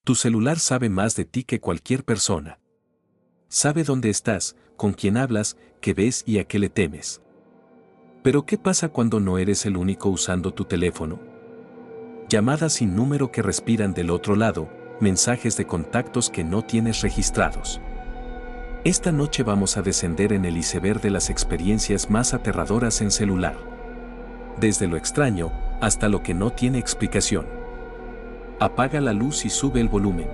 Tu celular sabe más de ti que cualquier persona. Sabe dónde estás, con quién hablas, qué ves y a qué le temes. Pero ¿qué pasa cuando no eres el único usando tu teléfono? Llamadas sin número que respiran del otro lado, mensajes de contactos que no tienes registrados. Esta noche vamos a descender en el iceberg de las experiencias más aterradoras en celular. Desde lo extraño hasta lo que no tiene explicación. Apaga la luz y sube el volumen.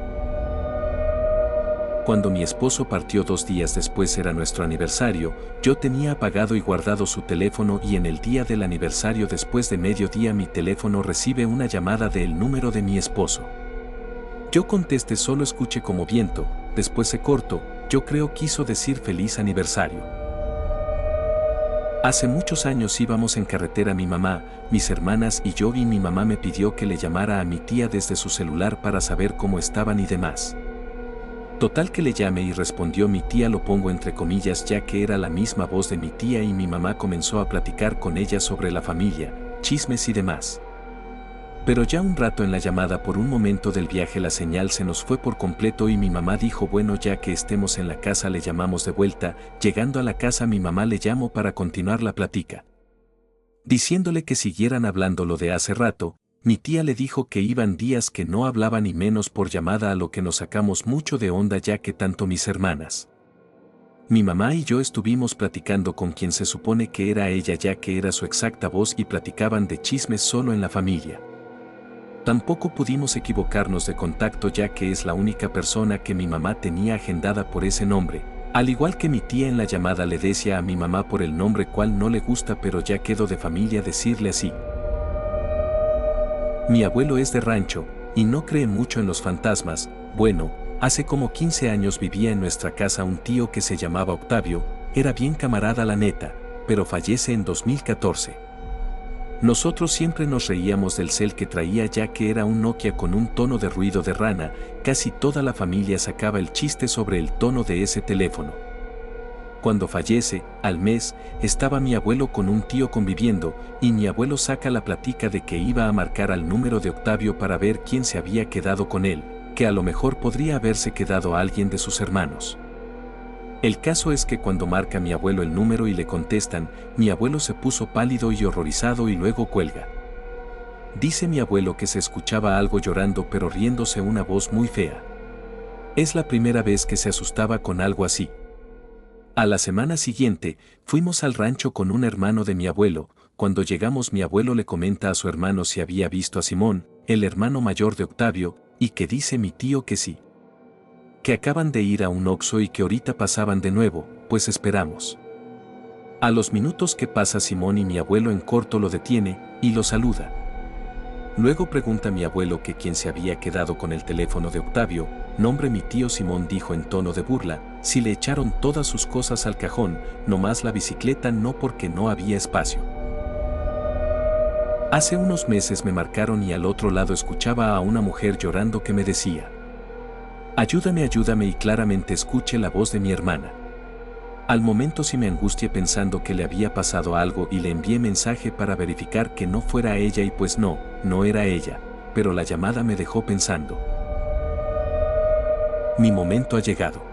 Cuando mi esposo partió 2 días después era nuestro aniversario, yo tenía apagado y guardado su teléfono y en el día del aniversario después de mediodía mi teléfono recibe una llamada del número de mi esposo. Yo contesté solo escuché como viento, después se cortó, yo creo quiso decir feliz aniversario. Hace muchos años íbamos en carretera mi mamá, mis hermanas y yo y mi mamá me pidió que le llamara a mi tía desde su celular para saber cómo estaban y demás. Total que le llamé y respondió mi tía, lo pongo entre comillas ya que era la misma voz de mi tía y mi mamá comenzó a platicar con ella sobre la familia, chismes y demás. Pero ya un rato en la llamada por un momento del viaje la señal se nos fue por completo y mi mamá dijo bueno ya que estemos en la casa le llamamos de vuelta, llegando a la casa mi mamá le llamó para continuar la plática. Diciéndole que siguieran hablando lo de hace rato, mi tía le dijo que iban días que no hablaba ni menos por llamada a lo que nos sacamos mucho de onda ya que tanto mis hermanas. Mi mamá y yo estuvimos platicando con quien se supone que era ella ya que era su exacta voz y platicaban de chismes solo en la familia. Tampoco pudimos equivocarnos de contacto ya que es la única persona que mi mamá tenía agendada por ese nombre, al igual que mi tía en la llamada le decía a mi mamá por el nombre cual no le gusta pero ya quedó de familia decirle así. Mi abuelo es de rancho, y no cree mucho en los fantasmas. Bueno, hace como 15 años vivía en nuestra casa un tío que se llamaba Octavio, era bien camarada la neta, pero fallece en 2014. Nosotros siempre nos reíamos del cel que traía ya que era un Nokia con un tono de ruido de rana, casi toda la familia sacaba el chiste sobre el tono de ese teléfono. Cuando fallece, al mes, estaba mi abuelo con un tío conviviendo, y mi abuelo saca la plática de que iba a marcar al número de Octavio para ver quién se había quedado con él, que a lo mejor podría haberse quedado alguien de sus hermanos. El caso es que cuando marca mi abuelo el número y le contestan, mi abuelo se puso pálido y horrorizado y luego cuelga. Dice mi abuelo que se escuchaba algo llorando pero riéndose una voz muy fea. Es la primera vez que se asustaba con algo así. A la semana siguiente, fuimos al rancho con un hermano de mi abuelo. Cuando llegamos mi abuelo le comenta a su hermano si había visto a Simón, el hermano mayor de Octavio, y que dice mi tío que sí. Que acaban de ir a un Oxxo y que ahorita pasaban de nuevo, pues esperamos. A los minutos que pasa Simón y mi abuelo en corto lo detiene, y lo saluda. Luego pregunta mi abuelo que quién se había quedado con el teléfono de Octavio, nombre mi tío Simón dijo en tono de burla, si le echaron todas sus cosas al cajón, nomás la bicicleta no porque no había espacio. Hace unos meses me marcaron y al otro lado escuchaba a una mujer llorando que me decía, ayúdame, ayúdame y claramente escuché la voz de mi hermana. Al momento sí me angustié pensando que le había pasado algo y le envié mensaje para verificar que no fuera ella y pues no era ella, pero la llamada me dejó pensando. Mi momento ha llegado.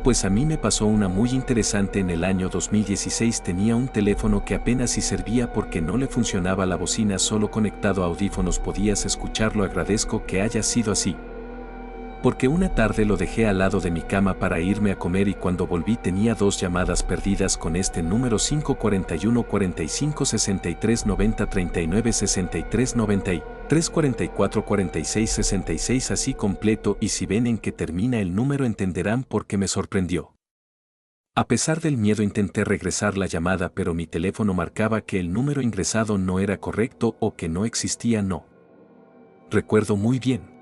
Pues a mí me pasó una muy interesante en el año 2016 tenía un teléfono que apenas si servía porque no le funcionaba la bocina solo conectado a audífonos podías escucharlo agradezco que haya sido así. Porque una tarde lo dejé al lado de mi cama para irme a comer y cuando volví tenía 2 llamadas perdidas con este número 541 45 63 90 39 63 90 y 344 46 66 así completo y si ven en que termina el número entenderán por qué me sorprendió. A pesar del miedo intenté regresar la llamada pero mi teléfono marcaba que el número ingresado no era correcto o que no existía no. Recuerdo muy bien.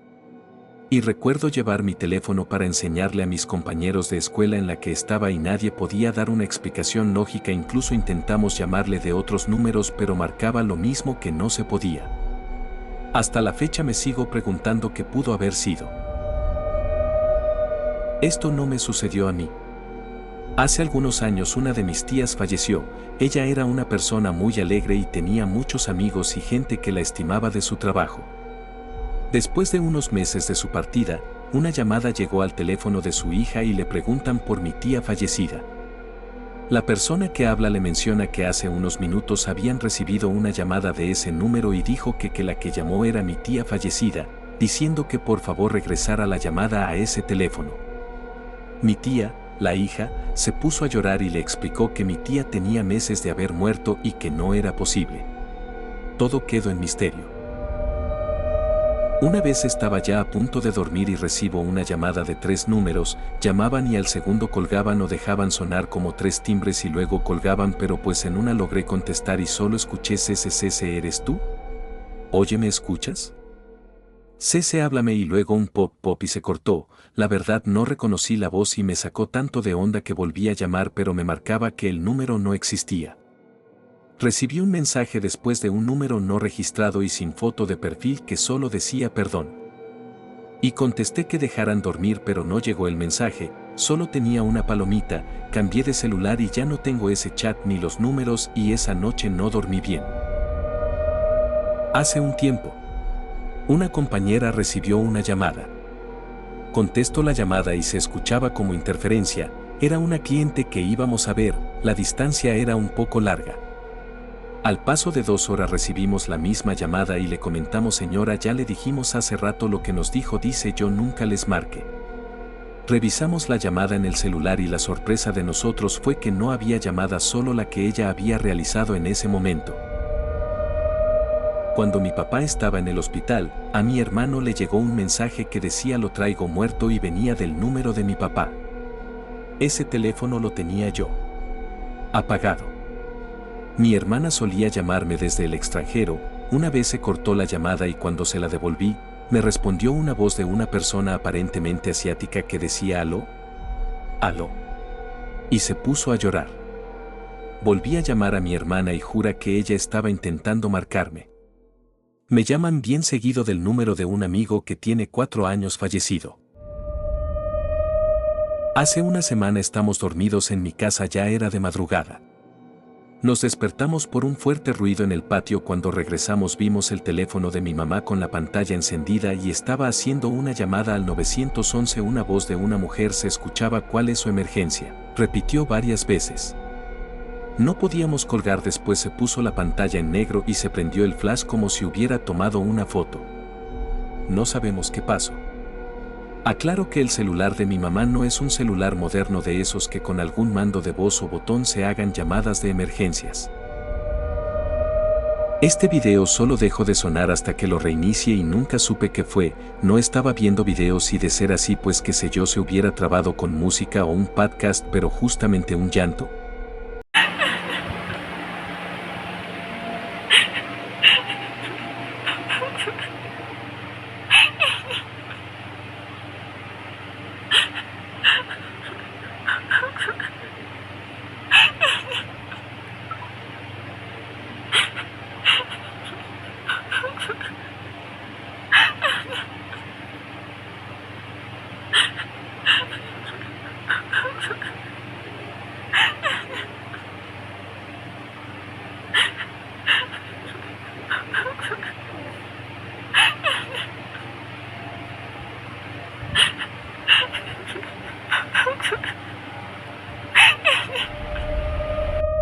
Y recuerdo llevar mi teléfono para enseñarle a mis compañeros de escuela en la que estaba y nadie podía dar una explicación lógica incluso intentamos llamarle de otros números pero marcaba lo mismo que no se podía. Hasta la fecha me sigo preguntando qué pudo haber sido. Esto no me sucedió a mí. Hace algunos años una de mis tías falleció, ella era una persona muy alegre y tenía muchos amigos y gente que la estimaba de su trabajo. Después de unos meses de su partida, una llamada llegó al teléfono de su hija y le preguntan por mi tía fallecida. La persona que habla le menciona que hace unos minutos habían recibido una llamada de ese número y dijo que la que llamó era mi tía fallecida, diciendo que por favor regresara la llamada a ese teléfono. Mi tía, la hija, se puso a llorar y le explicó que mi tía tenía meses de haber muerto y que no era posible. Todo quedó en misterio. Una vez estaba ya a punto de dormir y recibo una llamada de 3 números, llamaban y al segundo colgaban o dejaban sonar como 3 timbres y luego colgaban, pero pues en una logré contestar y solo escuché Cece, ¿eres tú? Oye, ¿me escuchas? Cece, háblame, y luego un pop y se cortó. La verdad no reconocí la voz y me sacó tanto de onda que volví a llamar, pero me marcaba que el número no existía. Recibí un mensaje después de un número no registrado y sin foto de perfil que solo decía perdón. Y contesté que dejaran dormir, pero no llegó el mensaje, solo tenía una palomita. Cambié de celular y ya no tengo ese chat ni los números y esa noche no dormí bien. Hace un tiempo, una compañera recibió una llamada. Contesto la llamada y se escuchaba como interferencia. Era una cliente que íbamos a ver, la distancia era un poco larga. Al paso de 2 horas recibimos la misma llamada y le comentamos: señora, ya le dijimos hace rato lo que nos dijo, dice yo nunca les marque. Revisamos la llamada en el celular y la sorpresa de nosotros fue que no había llamada, solo la que ella había realizado en ese momento. Cuando mi papá estaba en el hospital, a mi hermano le llegó un mensaje que decía lo traigo muerto y venía del número de mi papá. Ese teléfono lo tenía yo apagado. Mi hermana solía llamarme desde el extranjero. Una vez se cortó la llamada y cuando se la devolví, me respondió una voz de una persona aparentemente asiática que decía aló, aló. Y se puso a llorar. Volví a llamar a mi hermana y jura que ella estaba intentando marcarme. Me llaman bien seguido del número de un amigo que tiene 4 años fallecido. Hace una semana estamos dormidos en mi casa, ya era de madrugada. Nos despertamos por un fuerte ruido en el patio. Cuando regresamos vimos el teléfono de mi mamá con la pantalla encendida y estaba haciendo una llamada al 911. Una voz de una mujer se escuchaba: ¿cuál es su emergencia?, repitió varias veces. No podíamos colgar. Después se puso la pantalla en negro y se prendió el flash como si hubiera tomado una foto. No sabemos qué pasó. Aclaro que el celular de mi mamá no es un celular moderno de esos que con algún mando de voz o botón se hagan llamadas de emergencias. Este video solo dejó de sonar hasta que lo reinicie y nunca supe qué fue. No estaba viendo videos y de ser así pues qué sé yo, se hubiera trabado con música o un podcast, pero justamente un llanto.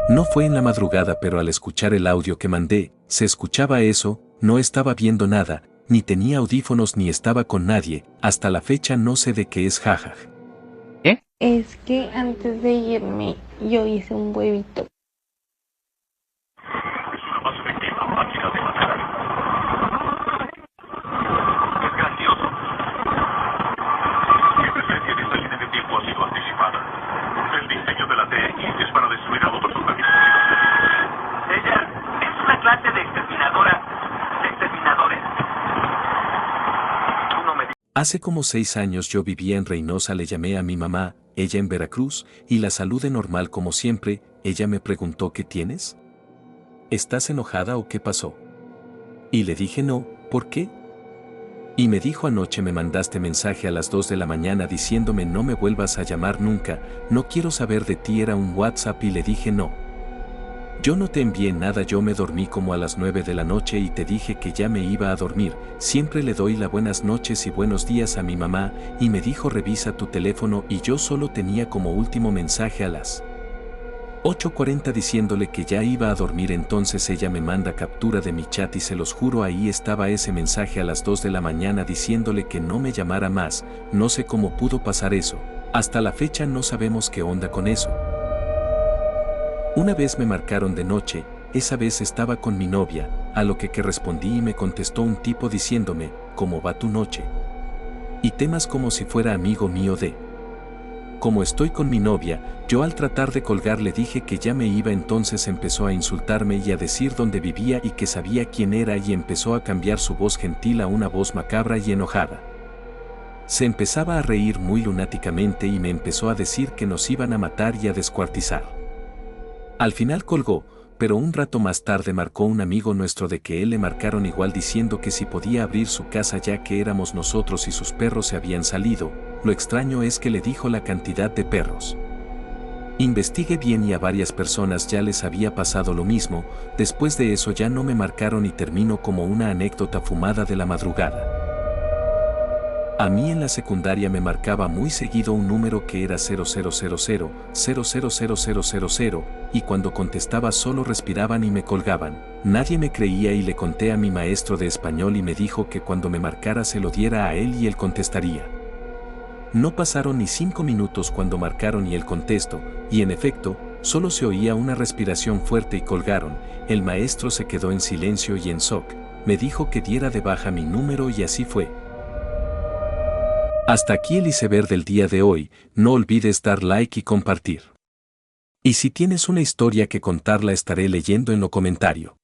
No fue en la madrugada, pero al escuchar el audio que mandé, se escuchaba eso. No estaba viendo nada, ni tenía audífonos ni estaba con nadie. Hasta la fecha no sé de qué es, jajaj. ¿Qué? Es que antes de irme yo hice un huevito. Hace como 6 años yo vivía en Reynosa, le llamé a mi mamá, ella en Veracruz, y la saludé normal como siempre. Ella me preguntó: ¿qué tienes? ¿Estás enojada o qué pasó? Y le dije: no, ¿por qué? Y me dijo: anoche me mandaste mensaje a las 2 de la mañana diciéndome no me vuelvas a llamar nunca, no quiero saber de ti. Era un WhatsApp. Y le dije: no. Yo no te envié nada, yo me dormí como a las 9 de la noche y te dije que ya me iba a dormir. Siempre le doy las buenas noches y buenos días a mi mamá y me dijo revisa tu teléfono y yo solo tenía como último mensaje a las 8:40 diciéndole que ya iba a dormir. Entonces ella me manda captura de mi chat y se los juro ahí estaba ese mensaje a las 2 de la mañana diciéndole que no me llamara más. No sé cómo pudo pasar eso. Hasta la fecha no sabemos qué onda con eso. Una vez me marcaron de noche, esa vez estaba con mi novia, a lo que respondí y me contestó un tipo diciéndome, ¿cómo va tu noche? Y temas como si fuera amigo mío de... Como estoy con mi novia, yo al tratar de colgar le dije que ya me iba, entonces empezó a insultarme y a decir dónde vivía y que sabía quién era y empezó a cambiar su voz gentil a una voz macabra y enojada. Se empezaba a reír muy lunáticamente y me empezó a decir que nos iban a matar y a descuartizar. Al final colgó, pero un rato más tarde marcó un amigo nuestro de que él le marcaron igual diciendo que si podía abrir su casa ya que éramos nosotros y sus perros se habían salido. Lo extraño es que le dijo la cantidad de perros. Investigué bien y a varias personas ya les había pasado lo mismo. Después de eso ya no me marcaron y terminó como una anécdota fumada de la madrugada. A mí en la secundaria me marcaba muy seguido un número que era 0000000000 y cuando contestaba solo respiraban y me colgaban. Nadie me creía y le conté a mi maestro de español y me dijo que cuando me marcara se lo diera a él y él contestaría. No pasaron ni 5 minutos cuando marcaron y él contestó, y en efecto, solo se oía una respiración fuerte y colgaron. El maestro se quedó en silencio y en shock. Me dijo que diera de baja mi número y así fue. Hasta aquí el iceberg del día de hoy, no olvides dar like y compartir. Y si tienes una historia que contar la estaré leyendo en lo comentario.